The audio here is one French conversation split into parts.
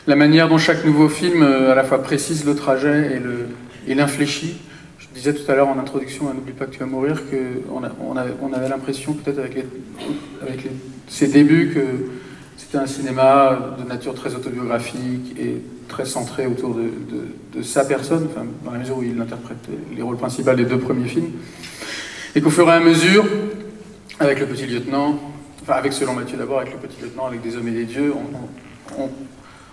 La manière dont chaque nouveau film à la fois précise le trajet et l'infléchit. Je disais tout à l'heure en introduction à N'oublie pas que tu vas mourir qu'on avait l'impression peut-être avec ses débuts que c'était un cinéma de nature très autobiographique et très centré autour de sa personne, enfin, dans la mesure où il interprète les rôles principaux des deux premiers films. Et qu'au fur et à mesure, avec Le Petit Lieutenant, enfin avec Selon Mathieu d'abord, avec Le Petit Lieutenant, avec Des Hommes et des Dieux,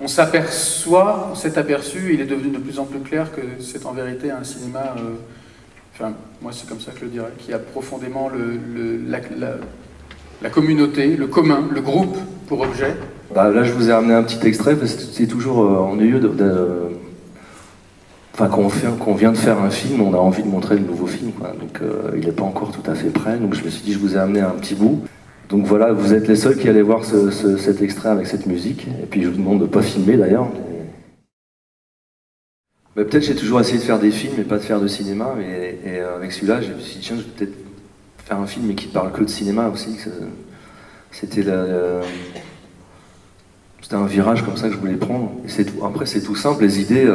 on s'aperçoit, on s'est aperçu, il est devenu de plus en plus clair que c'est en vérité un cinéma, enfin moi c'est comme ça que je le dirais, qui a profondément la communauté, le commun, le groupe pour objet. Bah, là je vous ai ramené un petit extrait parce que c'est toujours ennuyeux enfin quand on vient de faire un film, on a envie de montrer le nouveau film, quoi. Donc il n'est pas encore tout à fait prêt, donc je me suis dit je vous ai amené un petit bout. Donc voilà, vous êtes les seuls qui allez voir cet extrait avec cette musique. Et puis je vous demande de ne pas filmer d'ailleurs. Mais peut-être j'ai toujours essayé de faire des films et pas de faire de cinéma. Et avec celui-là, je me suis dit tiens, je vais peut-être faire un film mais qui parle que de cinéma aussi. C'était un virage comme ça que je voulais prendre. Et après c'est tout simple, les idées,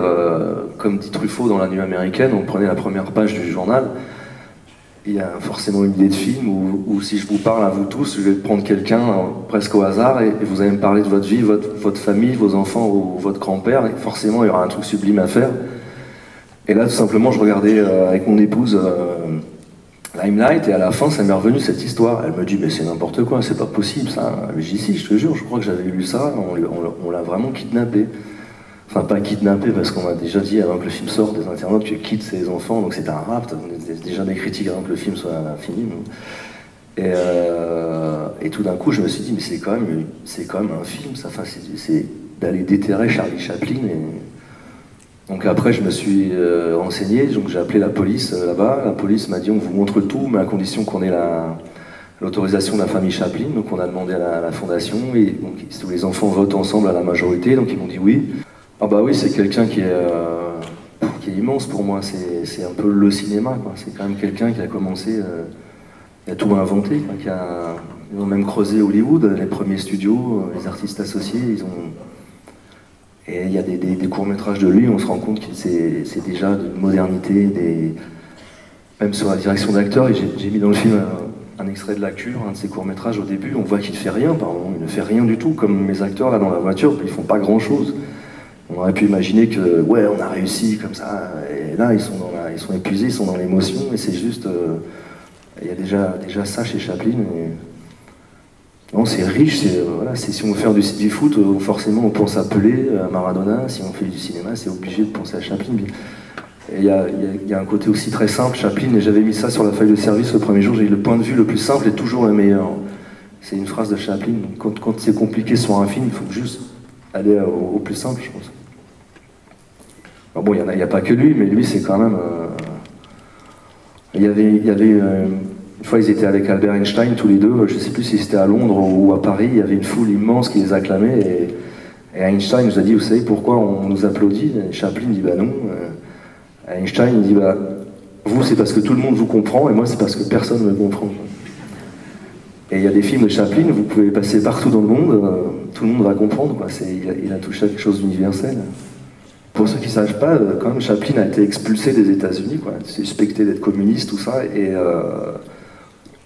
comme dit Truffaut dans La Nuit américaine, on prenait la première page du journal. Il y a forcément une idée de film où si je vous parle à vous tous, je vais prendre quelqu'un presque au hasard et vous allez me parler de votre vie, votre famille, vos enfants ou votre grand-père, et forcément il y aura un truc sublime à faire. Et là tout simplement je regardais avec mon épouse Limelight et à la fin ça m'est revenu cette histoire. Elle me dit mais c'est n'importe quoi, c'est pas possible ça. J'ai dit si, je te jure, je crois que j'avais lu ça, on l'a vraiment kidnappé. Enfin, pas kidnappé, parce qu'on a déjà dit avant que le film sorte des internautes que quitte ses enfants, donc c'est un rapt, on a déjà des critiques avant que le film soit fini. Et tout d'un coup, je me suis dit, mais c'est quand même un film, ça. Enfin, c'est d'aller déterrer Charlie Chaplin. Donc après, je me suis renseigné, donc j'ai appelé la police là-bas. La police m'a dit, on vous montre tout, mais à condition qu'on ait l'autorisation de la famille Chaplin. Donc on a demandé à la fondation, et donc tous les enfants votent ensemble à la majorité, donc ils m'ont dit oui. Ah bah oui, c'est quelqu'un qui est immense pour moi, c'est un peu le cinéma, quoi. C'est quand même quelqu'un qui a commencé, il a tout inventé, quoi, ils ont même creusé Hollywood, les premiers studios, les artistes associés, et il y a des courts-métrages de lui, on se rend compte que c'est déjà d'une modernité, même sur la direction d'acteur, et j'ai mis dans le film un extrait de La Cure, un de ses courts-métrages au début, on voit qu'il fait rien, pardon, il ne fait rien du tout, comme mes acteurs là dans la voiture, ils font pas grand-chose. On aurait pu imaginer que, ouais, on a réussi comme ça, et là, ils sont épuisés, ils sont dans l'émotion, et c'est juste... il y a déjà ça chez Chaplin, et... Non, c'est riche, voilà, si on veut faire du foot, forcément on pense à Pelé, à Maradona, si on fait du cinéma, c'est obligé de penser à Chaplin. Et il y a un côté aussi très simple, Chaplin, et j'avais mis ça sur la feuille de service le premier jour, j'ai dit le point de vue le plus simple est toujours le meilleur. C'est une phrase de Chaplin, quand c'est compliqué sur un film, il faut juste aller au plus simple, je pense. Alors bon, il n'y a pas que lui, mais lui, c'est quand même... Il y avait une fois, ils étaient avec Albert Einstein, tous les deux, je ne sais plus si c'était à Londres ou à Paris, il y avait une foule immense qui les acclamait, et Einstein nous a dit, vous savez pourquoi on nous applaudit? Et Chaplin dit, bah non. Einstein, il dit, bah, vous, c'est parce que tout le monde vous comprend, et moi, c'est parce que personne ne me comprend. Et il y a des films de Chaplin, vous pouvez passer partout dans le monde, tout le monde va comprendre, quoi. Il a touché à quelque chose d'universel. Pour ceux qui ne savent pas, quand même, Chaplin a été expulsé des États-Unis, quoi, suspecté d'être communiste, tout ça, et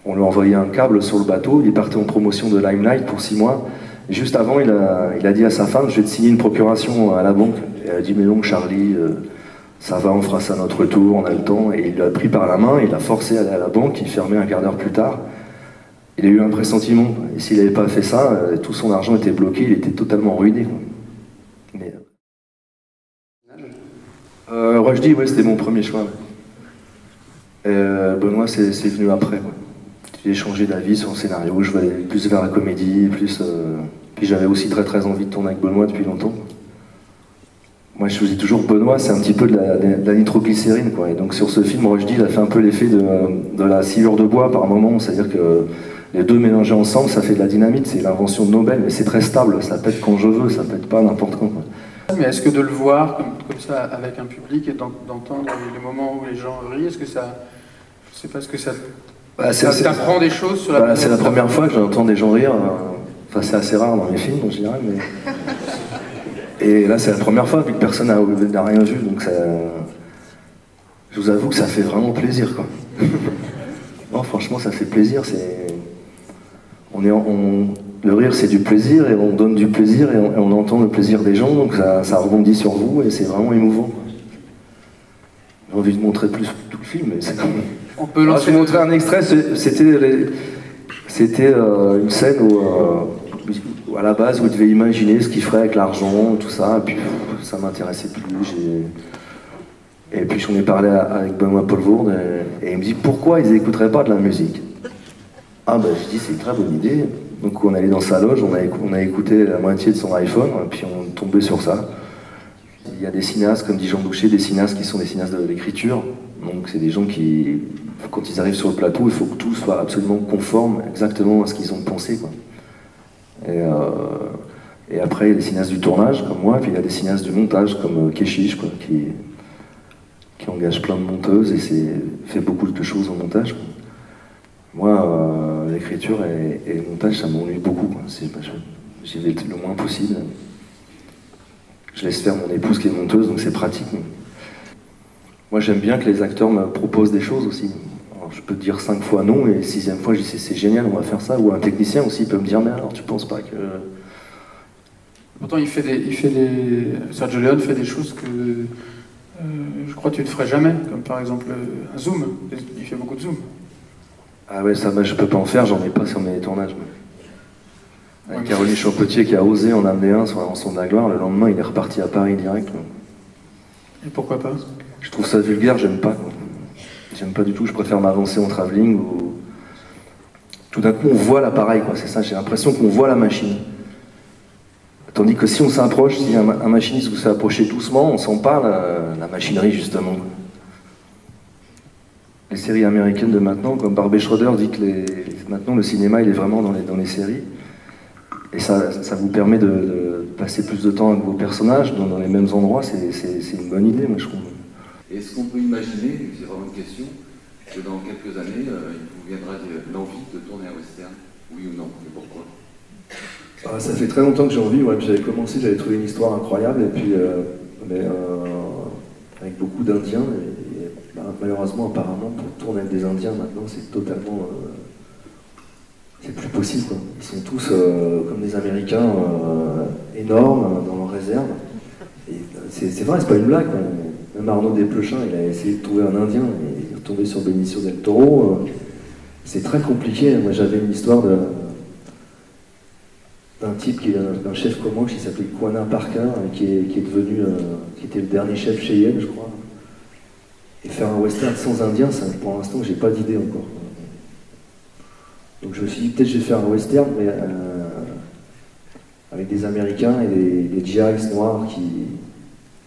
on lui a envoyé un câble sur le bateau, il partait en promotion de Limelight pour 6 mois. Et juste avant, il a dit à sa femme, je vais te signer une procuration à la banque. Et elle a dit, mais non, Charlie, ça va, on fera ça à notre tour, on a le temps. Et il l'a pris par la main, il l'a forcé à aller à la banque, il fermait un quart d'heure plus tard. Il a eu un pressentiment, et s'il n'avait pas fait ça, tout son argent était bloqué, il était totalement ruiné. Mais... Rushdie, ouais, c'était mon premier choix. Benoît, c'est venu après. Ouais. J'ai changé d'avis sur le scénario, je voulais plus vers la comédie, puis j'avais aussi très envie de tourner avec Benoît depuis longtemps. Moi, je vous dis toujours, Benoît, c'est un petit peu de la nitroglycérine, quoi. Et donc, sur ce film, Rushdie, il a fait un peu l'effet de la sciure de bois par moment. C'est-à-dire que les deux mélangés ensemble, ça fait de la dynamite. C'est l'invention de Nobel, mais c'est très stable. Ça pète quand je veux, ça pète pas n'importe quand, quoi. Mais est-ce que de le voir comme ça avec un public et d'entendre les moments où les gens rient, est-ce que ça... Je sais pas, est-ce que ça... Bah, ça t'apprend des choses sur la... Bah, c'est la première fois que j'entends des gens rire. Enfin, c'est assez rare dans les films, je dirais, mais... Et là, c'est la première fois, vu que personne n'a rien vu, donc ça... Je vous avoue que ça fait vraiment plaisir, quoi. Non, franchement, ça fait plaisir, c'est... Le rire, c'est du plaisir, et on donne du plaisir, et on entend le plaisir des gens, donc ça rebondit sur vous, et c'est vraiment émouvant, quoi. J'ai envie de montrer plus tout le film, mais c'est quand même... On peut lancer... Je vais montrer un extrait, c'était une scène où... à la base, vous devez imaginer ce qu'il ferait avec l'argent, tout ça, et puis ça m'intéressait plus. Et puis j'en ai parlé avec Benoît Poelvoorde, et il me dit pourquoi ils n'écouteraient pas de la musique. Ah ben je dis c'est une très bonne idée. Donc on allait dans sa loge, on a écouté la moitié de son iPhone, et puis on est tombé sur ça. Il y a des cinéastes, comme dit Jean Boucher, des cinéastes qui sont des cinéastes d'écriture. Donc c'est des gens qui, quand ils arrivent sur le plateau, il faut que tout soit absolument conforme, exactement à ce qu'ils ont pensé, quoi. Et après, il y a des cinéastes du tournage, comme moi, puis il y a des cinéastes du montage, comme Keshish, quoi, qui engage plein de monteuses et fait beaucoup de choses en montage, quoi. Moi, l'écriture et le montage, ça m'ennuie beaucoup, quoi. J'y vais le moins possible. Je laisse faire mon épouse qui est monteuse, donc c'est pratique. Mais... Moi, j'aime bien que les acteurs me proposent des choses aussi. Alors, je peux te dire 5 fois non, et 6e fois, je dis c'est génial, on va faire ça. Ou un technicien aussi peut me dire, mais alors tu penses pas que... Pourtant, Sergio Leone fait des choses que je crois que tu ne ferais jamais, comme par exemple un zoom. Il fait beaucoup de zoom. Ah ouais, ça, je peux pas en faire, j'en ai pas sur mes tournages. Avec Caroline Champetier qui a osé en amener un sur la rançon de la gloire, le lendemain, il est reparti à Paris direct. Et pourquoi pas? Je trouve ça vulgaire, j'aime pas, quoi. J'aime pas du tout, je préfère m'avancer en travelling où tout d'un coup on voit l'appareil, quoi, c'est ça, j'ai l'impression qu'on voit la machine. Tandis que si on s'approche, si un machiniste vous fait approcher doucement, on sent pas la machinerie justement. Les séries américaines de maintenant, comme Barbet Schroeder dit que maintenant le cinéma il est vraiment dans les séries. Et ça vous permet de passer plus de temps avec vos personnages dans les mêmes endroits, c'est une bonne idée, moi je trouve. Est-ce qu'on peut imaginer, c'est vraiment une question, que dans quelques années, il vous viendra l'envie de tourner un western? Oui ou non? Et pourquoi? Ça fait très longtemps que j'ai envie, ouais, j'avais commencé, j'avais trouvé une histoire incroyable, et puis avec beaucoup d'Indiens, et malheureusement, apparemment, pour tourner avec des Indiens, maintenant, c'est totalement... c'est plus possible, quoi. Ils sont tous comme des Américains énormes dans leur réserve. Et c'est vrai, c'est pas une blague, quoi. Même Arnaud Desplechin, il a essayé de trouver un Indien, et il est retombé sur Benicio del Toro. C'est très compliqué. Moi, j'avais une histoire d'un type d'un chef Comanche qui s'appelait Quana Parker, qui était le dernier chef Cheyenne, je crois. Et faire un western sans Indien, ça, pour l'instant, j'ai pas d'idée encore. Donc je me suis dit, peut-être je vais faire un western, mais avec des Américains et des GIs noirs qui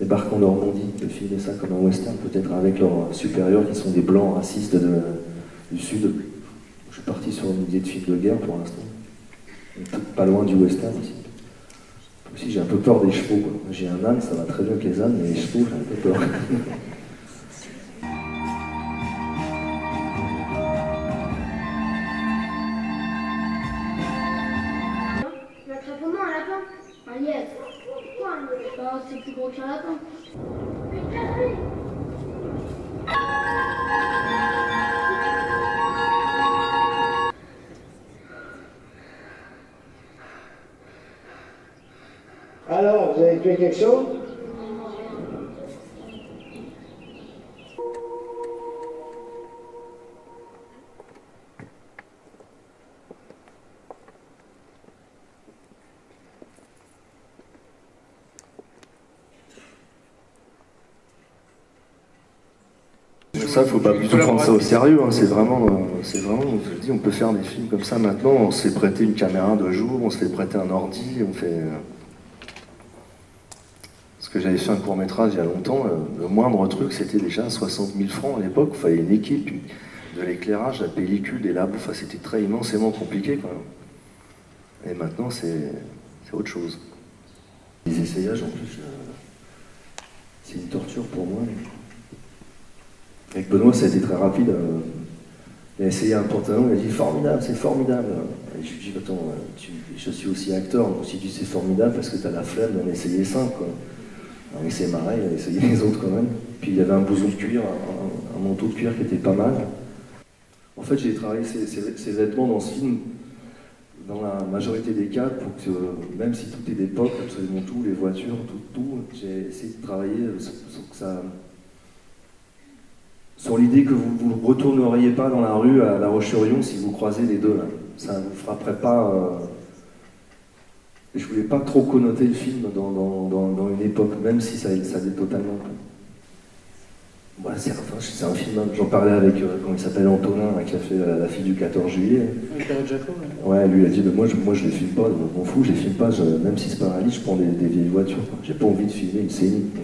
débarquent en Normandie, de filmer ça comme un western, peut-être avec leurs supérieurs qui sont des blancs racistes du Sud. Je suis parti sur une idée de film de guerre pour l'instant. Pas loin du western aussi. Aussi j'ai un peu peur des chevaux, quoi. J'ai un âne, ça va très bien avec les ânes, mais les chevaux, j'ai un peu peur. C'est plus gros qu'un lapin. Alors, vous avez tué quelque chose? Ça, faut pas du tout prendre ça au sérieux, hein. C'est vraiment, je dis, on peut faire des films comme ça maintenant, on se fait prêter une caméra de jour, on se fait prêter un ordi, on fait... Parce que j'avais fait un court-métrage il y a longtemps, le moindre truc, c'était déjà 60 000 francs à l'époque. Il fallait une équipe, de l'éclairage, la pellicule, des labos, enfin, c'était très immensément compliqué, quand même. Et maintenant, c'est autre chose. Les essayages, en plus, c'est une torture pour moi. Avec Benoît, ça a été très rapide. Il a essayé un pantalon, il a dit formidable, c'est formidable. Et je lui ai dit, attends, je suis aussi acteur, donc si tu dis c'est formidable, parce que tu as la flemme d'en essayer 5, quoi. Alors, il s'est marré, il a essayé les autres quand même. Puis il y avait un blouson de cuir, un manteau de cuir qui était pas mal. En fait, j'ai travaillé ces vêtements dans ce film, dans la majorité des cas, pour que, même si tout est d'époque, absolument tout, les voitures, tout, j'ai essayé de travailler sur l'idée que vous ne retourneriez pas dans la rue à La Roche-sur-Yon si vous croisez les deux. Là. Ça ne vous frapperait pas. Je voulais pas trop connoter le film dans une époque, même si ça l'est totalement. Ouais, c'est un film, j'en parlais avec, comment il s'appelle, Antonin, qui a fait La fille du 14 juillet. Avec Jacob, ouais, lui il a dit, moi je les filme pas, je m'en fous, je les filme pas, même si c'est pas réaliste, je prends des vieilles voitures. J'ai pas envie de filmer une scénique.